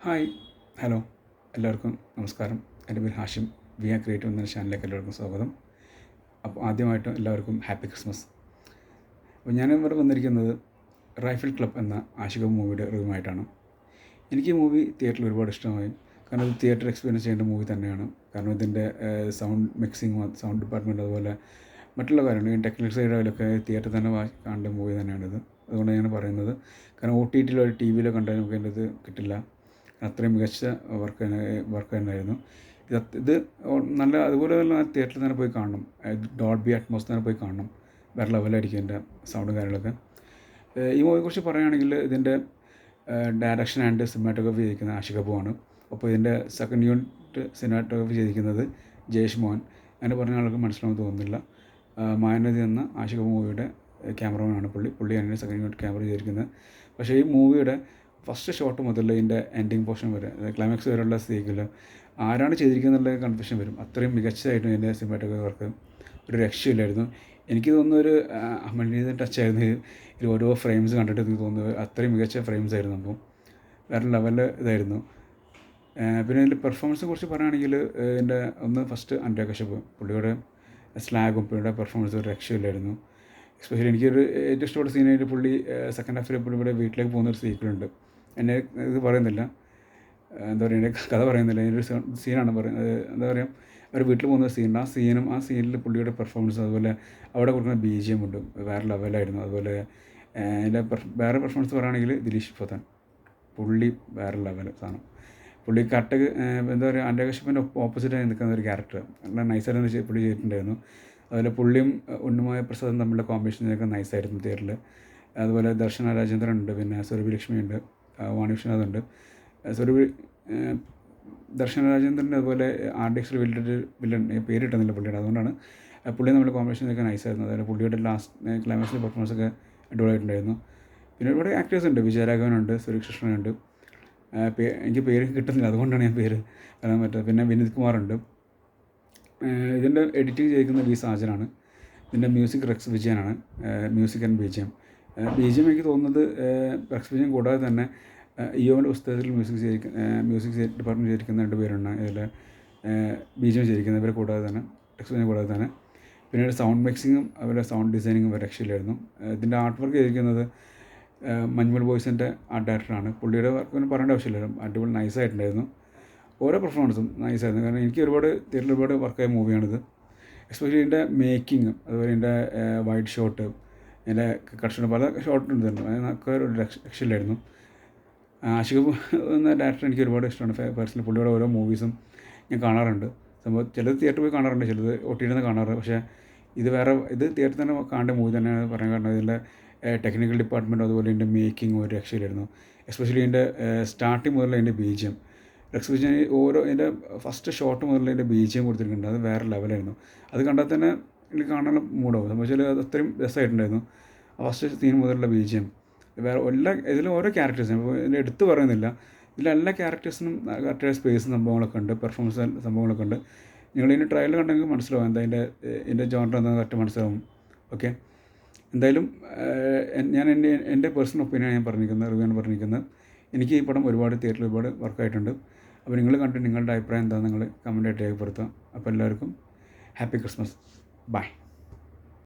Hi, hello, എല്ലാവർക്കും നമസ്കാരം. എൻ്റെ പേര് ഹാഷിം. വി ആർ ക്രിയേറ്റീവ് എന്ന ചാനലിലേക്ക് എല്ലാവർക്കും സ്വാഗതം. അപ്പോൾ ആദ്യമായിട്ട് എല്ലാവർക്കും ഹാപ്പി ക്രിസ്മസ്. അപ്പോൾ ഞാൻ ഇവിടെ വന്നിരിക്കുന്നത് റൈഫിൾ ക്ലബ് എന്ന ആഷിക മൂവിയുടെ റിവ്യൂമായിട്ടാണ്. എനിക്ക് ഈ മൂവി തിയേറ്ററിൽ ഒരുപാട് ഇഷ്ടമായി. കാരണം ഇത് തിയേറ്റർ എക്സ്പീരിയൻസ് ചെയ്യേണ്ട മൂവി തന്നെയാണ്. കാരണം ഇതിൻ്റെ സൗണ്ട് മിക്സിങ്, സൗണ്ട് ഡിപ്പാർട്ട്മെൻറ്റ്, അതുപോലെ മറ്റുള്ള കാര്യങ്ങൾ, ഈ ടെക്നിക്കൽ സൈഡിലൊക്കെ തിയേറ്ററിൽ തന്നെ കാണേണ്ട മൂവി തന്നെയാണിത്. അതുകൊണ്ട് ഞാൻ പറയുന്നത്, കാരണം OTT ഒരു TV കണ്ടാൽ നമുക്ക് അതിൻ്റെ ഇത് കിട്ടില്ല. അത്രയും മികച്ച വർക്ക് തന്നെയായിരുന്നു ഇത്. നല്ല അതുപോലെ തന്നെ തിയേറ്ററിൽ തന്നെ പോയി കാണണം. ഡോൾബി അറ്റ്മോസ് തന്നെ പോയി കാണണം. വേറെ ലെവലായിരിക്കും എൻ്റെ സൗണ്ടും കാര്യങ്ങളൊക്കെ. ഈ മൂവിയെക്കുറിച്ച് പറയുകയാണെങ്കിൽ ഇതിൻ്റെ ഡയറക്ഷൻ ആൻഡ് സിനിമാറ്റോഗ്രഫി ചെയ്തിരിക്കുന്ന ആഷിക അബുവാണ്. അപ്പോൾ ഇതിൻ്റെ സെക്കൻഡ് യൂണിറ്റ് സിനിമാറ്റോഗ്രഫി ചെയ്തിരിക്കുന്നത് ജയേഷ് മോഹൻ. അങ്ങനെ പറഞ്ഞ ആൾക്ക് മനസ്സിലാവും തോന്നുന്നില്ല. മായനദി എന്ന ആഷിക മൂവിയുടെ ക്യാമറമാനാണ് പുള്ളിയാണ് സെക്കൻഡ് യൂണിറ്റ് ക്യാമറ ചെയ്തിരിക്കുന്നത്. പക്ഷേ ഈ മൂവിയുടെ ഫസ്റ്റ് ഷോട്ട് മുതൽ ഇതിൻ്റെ എൻഡിങ് പോർഷൻ വരെ, ക്ലൈമാക്സ് വരെയുള്ള സ്റ്റേജിൽ ആരാണ് ചെയ്തിരിക്കുന്നത് കൺഫ്യൂഷൻ വരും. അത്രയും മികച്ചതായിരുന്നു എൻ്റെ സിനിമാറ്റോഗ്രഫി വർക്ക്. ഒരു രക്ഷയില്ലായിരുന്നു. എനിക്ക് തോന്നുന്ന ഒരു അമൽനീതി ടച്ചായിരുന്നു ഇതിൽ ഓരോ ഫ്രെയിംസ് കണ്ടിട്ട് എനിക്ക് തോന്നുന്നത്. അത്രയും മികച്ച ഫ്രെയിംസ് ആയിരുന്നു. അപ്പോൾ വേറെ ലെവലിൽ ഇതായിരുന്നു. പിന്നെ ഇതിൻ്റെ പെർഫോമൻസിനെ കുറിച്ച് പറയുകയാണെങ്കിൽ എൻ്റെ ഫസ്റ്റ് അനുരാഗ് കശ്യപ്, പുള്ളിയുടെ സ്ലാഗും പുള്ളിയുടെ പെർഫോമൻസ് ഒരു രക്ഷയില്ലായിരുന്നു. എസ്പെഷ്യലി എനിക്കൊരു ഏറ്റവും ഇഷ്ടപ്പെട്ട സീനായിട്ട് പുള്ളി സെക്കൻഡ് ഹാഫിൽ പുള്ളിയുടെ വീട്ടിലേക്ക് പോകുന്നൊരു സീക്വലുണ്ട്. എന്നെ ഇത് പറയുന്നില്ല, എന്താ പറയുക, എൻ്റെ കഥ പറയുന്നില്ല, അതിൻ്റെ സീനാണ് പറയുന്നത്. എന്താ പറയുക, അവർ വീട്ടിൽ പോകുന്ന സീനുണ്ട്. ആ സീനിൽ പുള്ളിയുടെ പെർഫോമൻസ്, അതുപോലെ അവിടെ കൊടുക്കുന്ന BGM ഉണ്ട്, വേറെ ലെവലായിരുന്നു. അതുപോലെ അതിൻ്റെ വേറെ പെർഫോമൻസ് പറയുകയാണെങ്കിൽ ദിലീഷ് പോത്തൻ, പുള്ളി വേറെ ലെവൽ സാധനം. പുള്ളി കട്ടക്ക് എന്താ പറയുക, അനുരാഗ് കശ്യപിൻ്റെ ഓപ്പോസിറ്റായി നിൽക്കുന്ന ഒരു ക്യാരക്ടർ നല്ല നൈസായിട്ട് പുള്ളി ചെയ്തിട്ടുണ്ടായിരുന്നു. അതുപോലെ പുള്ളിയും ഉണ്ണുമായ പ്രസാദും തമ്മിലുള്ള കോമ്പിനേഷനൊക്കെ നൈസായിരുന്നു തിയേറ്ററിൽ. അതുപോലെ ദർശന രാജേന്ദ്രൻ ഉണ്ട്, പിന്നെ സുരഭി ലക്ഷ്മി ഉണ്ട്, വാണി വിശ്വനാഥ് ഉണ്ട്. ദർശന രാജേന്ദ്രൻ്റെ അതുപോലെ RDX വില്ലൻ പേര് കിട്ടുന്നില്ല പുള്ളിയുടെ, അതുകൊണ്ടാണ് പുള്ളി തമ്മിലുള്ള കോമ്പിനേഷനൊക്കെ നൈസായിരുന്നു. അതുപോലെ പുള്ളിയുടെ ലാസ്റ്റ് ക്ലൈമാക്സിലെ പെർഫോമൻസൊക്കെ അടിപൊളിയായിട്ടുണ്ടായിരുന്നു. പിന്നെ ഒരുപാട് ആക്ടേഴ്സ് ഉണ്ട്. വിജയരാഘവനുണ്ട്, സുരേഷ് എനിക്ക് പേര് കിട്ടുന്നില്ല, അതുകൊണ്ടാണ് ഞാൻ പേര് പറയാൻ പറ്റുന്നത്. പിന്നെ വിനീത് കുമാറുണ്ട്. ഇതിൻ്റെ എഡിറ്റിംഗ് ചെയ്തിരിക്കുന്ന V സാജനാണ്. ഇതിൻ്റെ മ്യൂസിക് റെക്സ് വിജയനാണ്. മ്യൂസിക് ആൻഡ് BGM എനിക്ക് തോന്നുന്നത് റെക്സ് വിജയൻ കൂടാതെ തന്നെ ഇയോൻ്റെ പുസ്തകത്തിൽ മ്യൂസിക് ഡിപ്പാർട്ട്മെൻറ്റ് ചെയ്തിരിക്കുന്ന 2 പേരുണ്ട്. ഇതിൽ BGM ചെയ്തിരിക്കുന്നത് ഇവരെ കൂടാതെ തന്നെ, റെക്സ് വിജയൻ കൂടാതെ തന്നെ. പിന്നീട് സൗണ്ട് മിക്സിങ്ങും അവരുടെ സൗണ്ട് ഡിസൈനിങ്ങും ഒരു രക്ഷയിലായിരുന്നു. ഇതിൻ്റെ ആർട്ട് വർക്ക് ചെയ്തിരിക്കുന്നത് മഞ്ജുമൽ ബോയ്സിൻ്റെ ആർട്ട് ഡയറക്ടറാണ്. പുള്ളിയുടെ വർക്ക് പറയേണ്ട ആവശ്യമില്ല, അടിപൊളി നൈസായിട്ടുണ്ടായിരുന്നു. ഓരോ പെർഫോമൻസും നൈസായിരുന്നു. കാരണം എനിക്ക് തിയേറ്ററിൽ ഒരുപാട് വർക്കായ മൂവിയാണിത്. എസ്പെഷ്യലി ഇതിൻ്റെ മേക്കിങ്ങും അതുപോലെ ഇതിൻ്റെ വൈഡ് ഷോട്ട്, ഇതിൻ്റെ കട്ട് പല ഷോട്ടുണ്ട്, അതിനൊക്കെ ഒരു രക്ഷയില്ലായിരുന്നു. ആഷിക എന്ന ഡയറക്ടർ എനിക്ക് ഒരുപാട് ഇഷ്ടമാണ് പേഴ്സണലി. പുള്ളിയുടെ ഓരോ മൂവീസും ഞാൻ കാണാറുണ്ട്. സംഭവം ചിലത് തിയേറ്ററിൽ പോയി കാണാറുണ്ട്, ചിലത് OTT കാണാറുണ്ട്. പക്ഷേ ഇത് തിയേറ്ററിൽ തന്നെ കാണേണ്ട മൂവി തന്നെയാണ് പറയാൻ കാരണം ഇതിൻ്റെ ടെക്നിക്കൽ ഡിപ്പാർട്ട്മെൻറ്റ്, അതുപോലെ ഇതിൻ്റെ മേക്കിംഗ് ഒരു രക്ഷയിലായിരുന്നു. എസ്പെഷ്യലി ഇതിൻ്റെ സ്റ്റാർട്ടിങ് മുതലുള്ള ഇതിൻ്റെ BGM, റെക്സ് വിജയൻ ഇതിൻ്റെ ഫസ്റ്റ് ഷോട്ട് മുതൽ ഇതിൻ്റെ BGM കൊടുത്തിട്ടുണ്ട്. അത് വേറെ ലെവലായിരുന്നു. അത് കണ്ടാൽ തന്നെ എനിക്ക് കാണാനുള്ള മൂടാവും. സംഭവിച്ചാൽ അത് അത്രയും രസമായിട്ടുണ്ടായിരുന്നു. ഫസ്റ്റ് സീൻ മുതലുള്ള BGM വേറെ ഇതിലും ഓരോ ക്യാരക്ടേഴ്സിനും, അപ്പോൾ ഇതിൻ്റെ എടുത്ത് പറയുന്നില്ല, ഇതിലെല്ലാ ക്യാരക്ടേഴ്സിനും കറക്റ്റായ സ്പേസും സംഭവങ്ങളൊക്കെ ഉണ്ട്, പെർഫോമൻസ് സംഭവങ്ങളൊക്കെ ഉണ്ട്. നിങ്ങൾ ഇതിൻ്റെ ട്രയൽ കണ്ടെങ്കിൽ മനസ്സിലാവും എന്താ ഇതിൻ്റെ ജോണർ എന്താണെന്ന് കറക്റ്റ് മനസ്സിലാവും. ഓക്കെ, എന്തായാലും ഞാൻ എൻ്റെ പേഴ്സണൽ ഒപ്പീനിയൻ ഞാൻ പറഞ്ഞിരിക്കുന്നത്. എനിക്ക് ഈ പടം തിയേറ്ററിൽ ഒരുപാട് വർക്കായിട്ടുണ്ട്. അപ്പോൾ നിങ്ങൾ കണ്ടിട്ട് നിങ്ങളുടെ അഭിപ്രായം എന്താണെന്ന് നിങ്ങൾ കമൻറ്റായിട്ട് രേഖപ്പെടുത്തുക. അപ്പോൾ എല്ലാവർക്കും ഹാപ്പി ക്രിസ്മസ്. ബൈ.